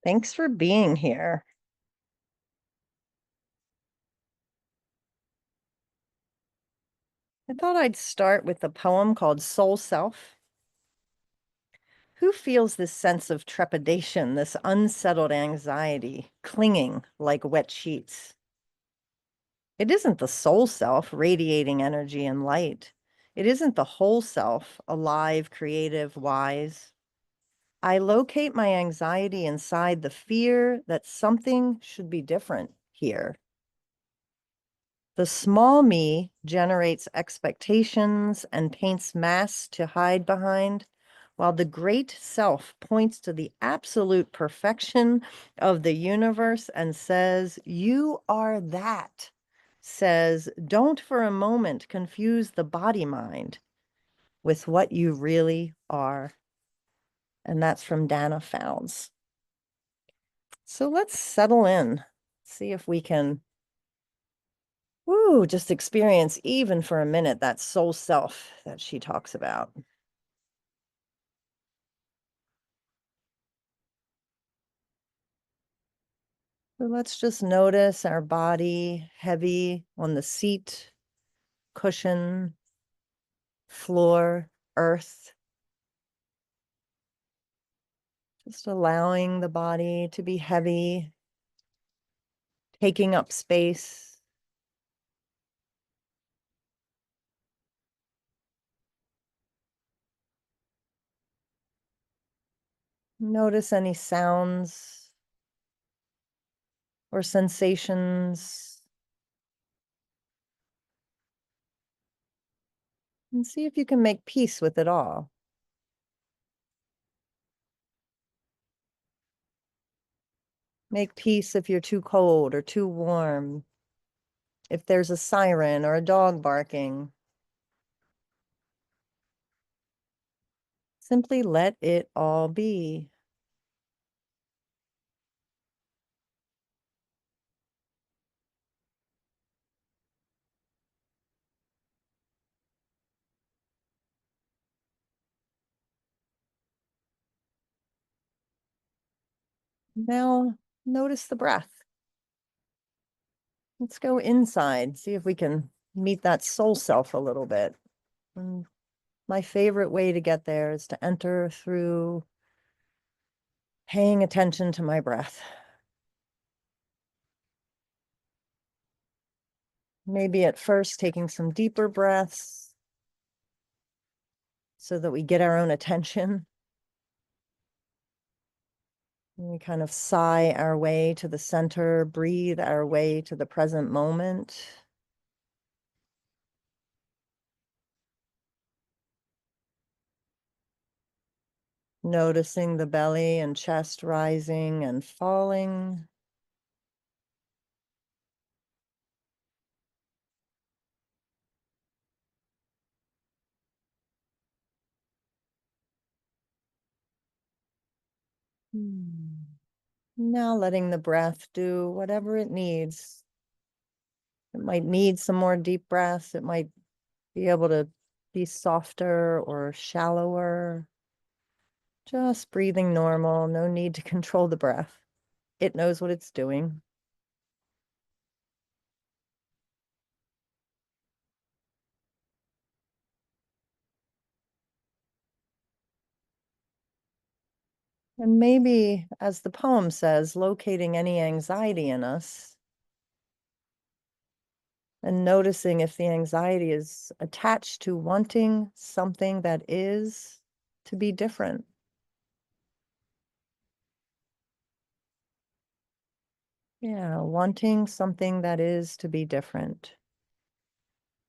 Thanks for being here. I thought I'd start with a poem called Soul Self. Who feels this sense of trepidation, this unsettled anxiety, clinging like wet sheets? It isn't the soul self radiating energy and light. It isn't the whole self, alive, creative, wise. I locate my anxiety inside the fear that something should be different here. The small me generates expectations and paints masks to hide behind, while the great self points to the absolute perfection of the universe and says, "You are that." Says, "Don't for a moment confuse the body mind with what you really are." And that's from Dana Fouts. So let's settle in, see if we can just experience even for a minute that soul self that she talks about. So let's just notice our body heavy on the seat, cushion, floor, earth. Just allowing the body to be heavy, taking up space. Notice any sounds or sensations, and see if you can make peace with it all. Make peace if you're too cold or too warm, if there's a siren or a dog barking. Simply let it all be. Now, notice the breath. Let's go inside, see if we can meet that soul self a little bit. And my favorite way to get there is to enter through paying attention to my breath. Maybe at first taking some deeper breaths so that we get our own attention. And we kind of sigh our way to the center, breathe our way to the present moment. Noticing the belly and chest rising and falling. Now letting the breath do whatever it needs. It might need some more deep breaths. It might be able to be softer or shallower. Just breathing normal, no need to control the breath. It knows what it's doing. And maybe, as the poem says, locating any anxiety in us and noticing if the anxiety is attached to wanting something that is to be different. Yeah, wanting something that is to be different.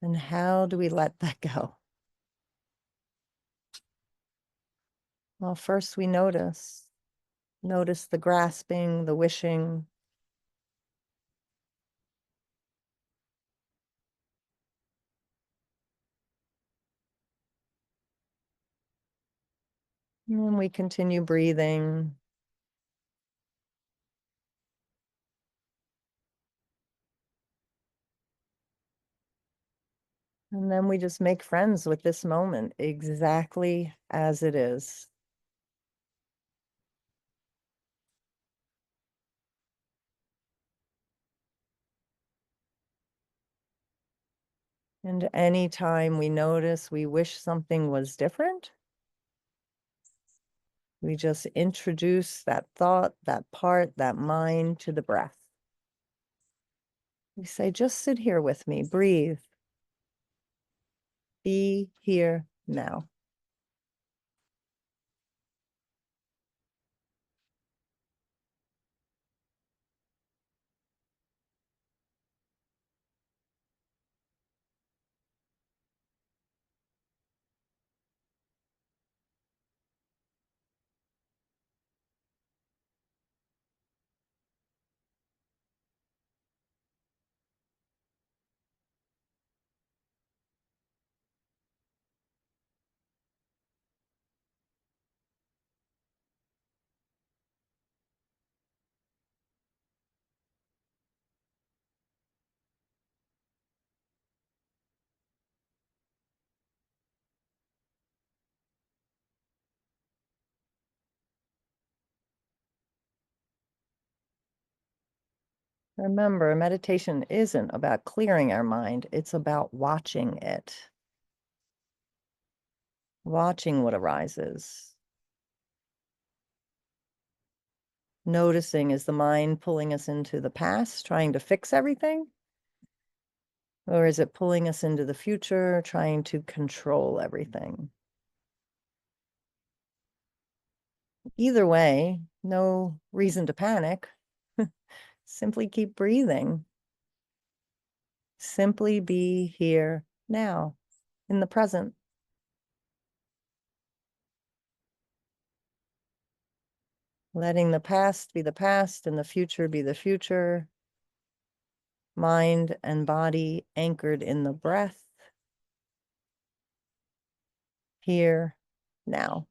And how do we let that go? Well, first we notice. Notice the grasping, the wishing. And we continue breathing. And then we just make friends with this moment exactly as it is. And anytime we notice we wish something was different, we just introduce that thought, that part, that mind to the breath. We say, just sit here with me, breathe, be here now. Remember, meditation isn't about clearing our mind, it's about watching it, watching what arises. Noticing, is the mind pulling us into the past, trying to fix everything? Or is it pulling us into the future, trying to control everything? Either way, no reason to panic. Simply keep breathing. Simply be here now, in the present. Letting the past be the past and the future be the future. Mind and body anchored in the breath. Here, now.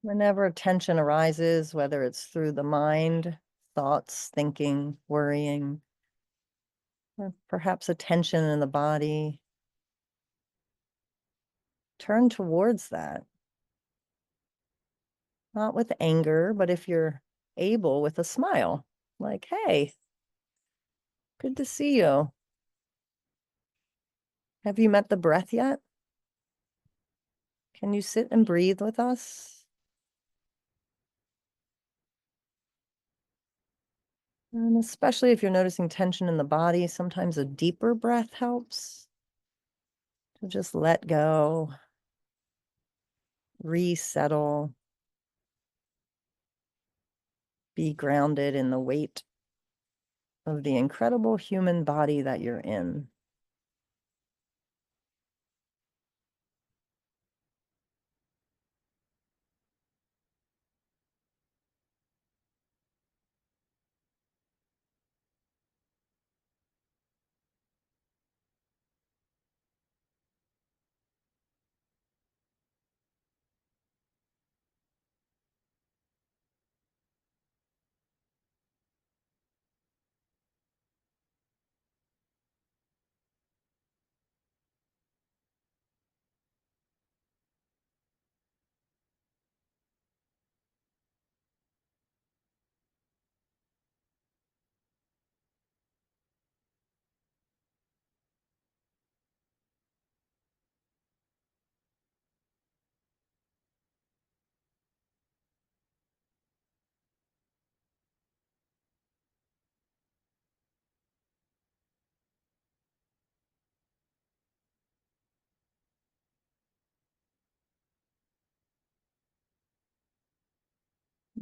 Whenever tension arises, whether it's through the mind, thoughts, thinking, worrying, or perhaps a tension in the body, turn towards that. Not with anger, but if you're able, with a smile. Like, hey, good to see you. Have you met the breath yet? Can you sit and breathe with us? And especially if you're noticing tension in the body, sometimes a deeper breath helps to just let go, resettle, be grounded in the weight of the incredible human body that you're in.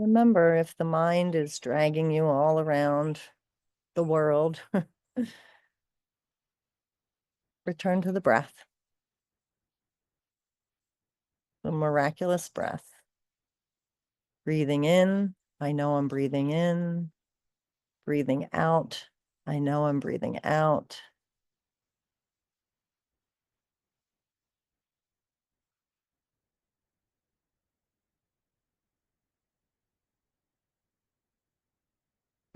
Remember, if the mind is dragging you all around the world, return to the breath, the miraculous breath. Breathing in, I know I'm breathing in. Breathing out, I know I'm breathing out.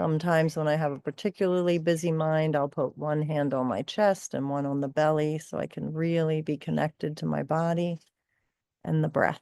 Sometimes when I have a particularly busy mind, I'll put one hand on my chest and one on the belly so I can really be connected to my body and the breath.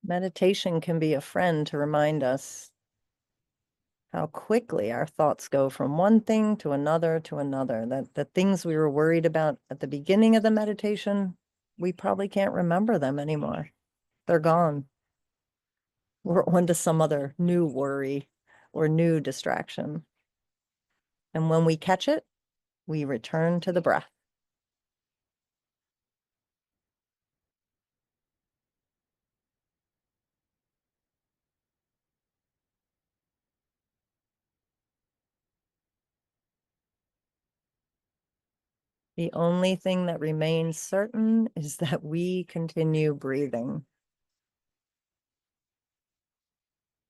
Meditation can be a friend to remind us how quickly our thoughts go from one thing to another, that the things we were worried about at the beginning of the meditation, we probably can't remember them anymore. They're gone. We're on to some other new worry or new distraction. And when we catch it, we return to the breath. The only thing that remains certain is that we continue breathing.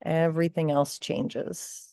Everything else changes.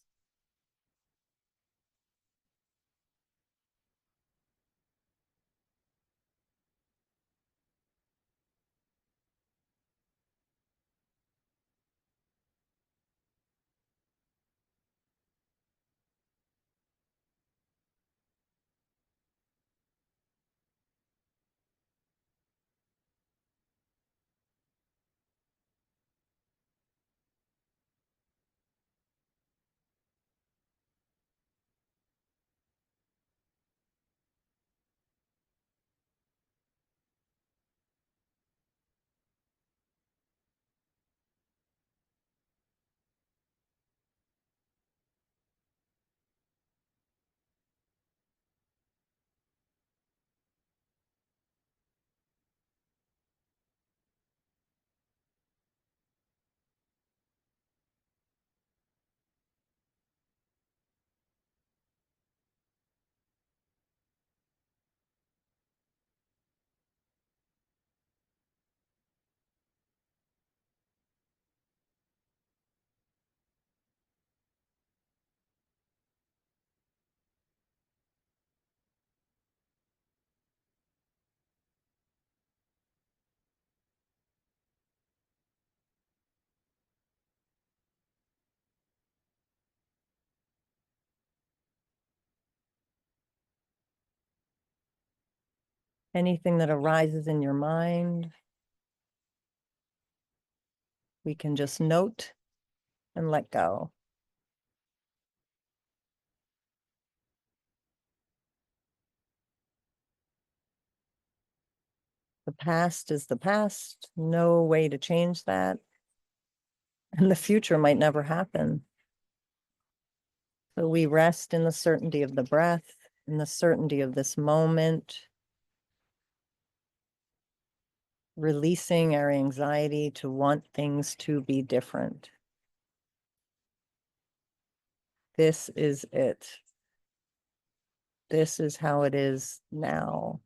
Anything that arises in your mind, we can just note and let go. The past is the past, no way to change that. And the future might never happen. So we rest in the certainty of the breath, in the certainty of this moment, releasing our anxiety to want things to be different. This is it. This is how it is now.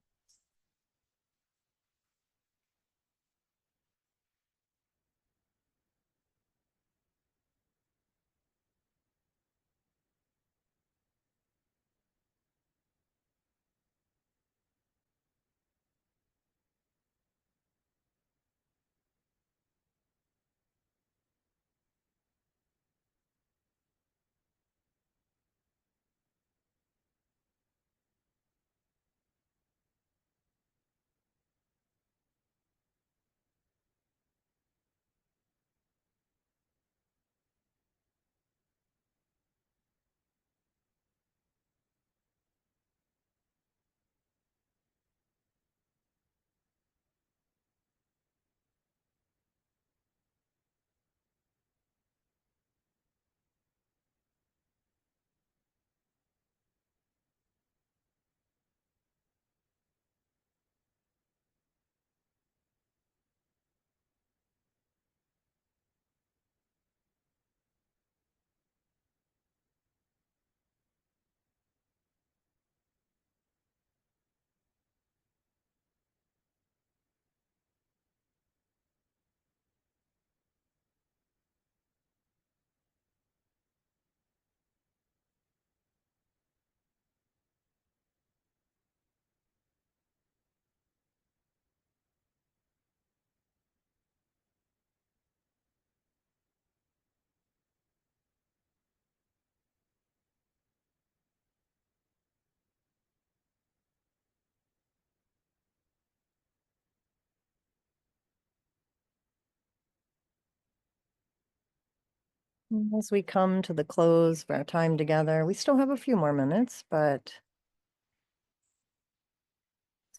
As we come to the close of our time together, we still have a few more minutes, but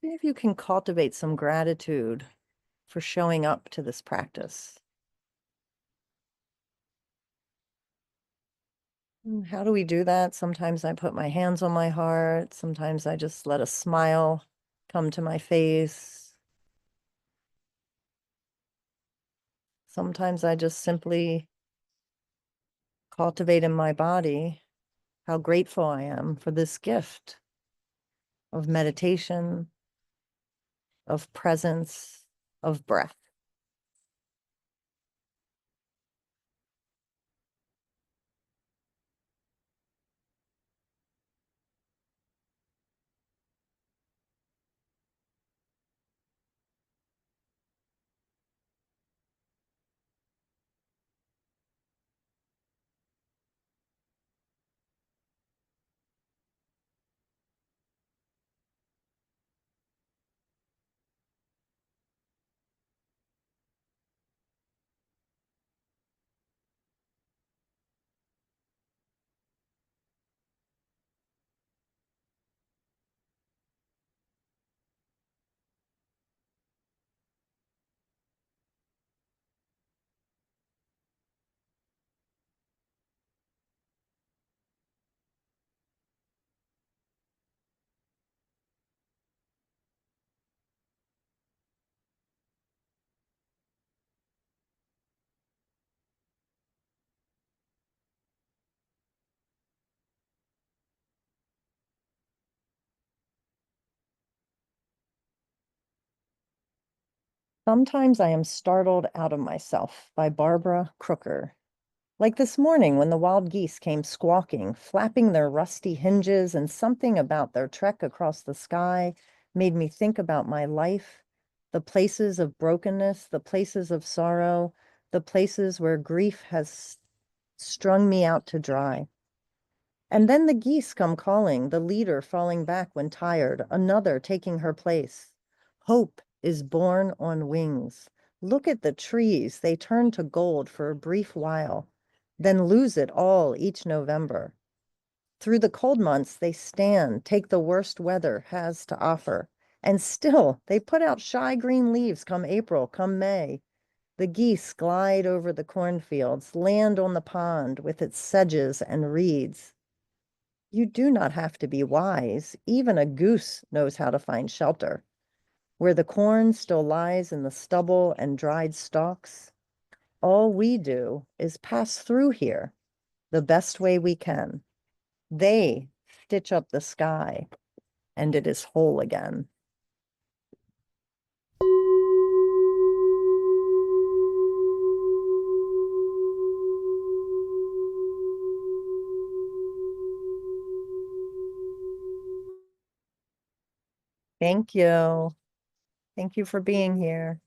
see if you can cultivate some gratitude for showing up to this practice. And how do we do that? Sometimes I put my hands on my heart. Sometimes I just let a smile come to my face. Sometimes I just simply cultivate in my body how grateful I am for this gift of meditation, of presence, of breath. Sometimes I am startled out of myself by Barbara Crooker. Like this morning when the wild geese came squawking, flapping their rusty hinges, and something about their trek across the sky made me think about my life, the places of brokenness, the places of sorrow, the places where grief has strung me out to dry. And then the geese come calling, the leader falling back when tired, another taking her place. Hope is born on wings. Look at the trees. They turn to gold for a brief while, then lose it all each November. Through the cold months, they stand, take the worst weather has to offer, and still they put out shy green leaves come April, come May. The geese glide over the cornfields, land on the pond with its sedges and reeds. You do not have to be wise. Even a goose knows how to find shelter. Where the corn still lies in the stubble and dried stalks, all we do is pass through here the best way we can. They stitch up the sky, and it is whole again. Thank you. Thank you for being here.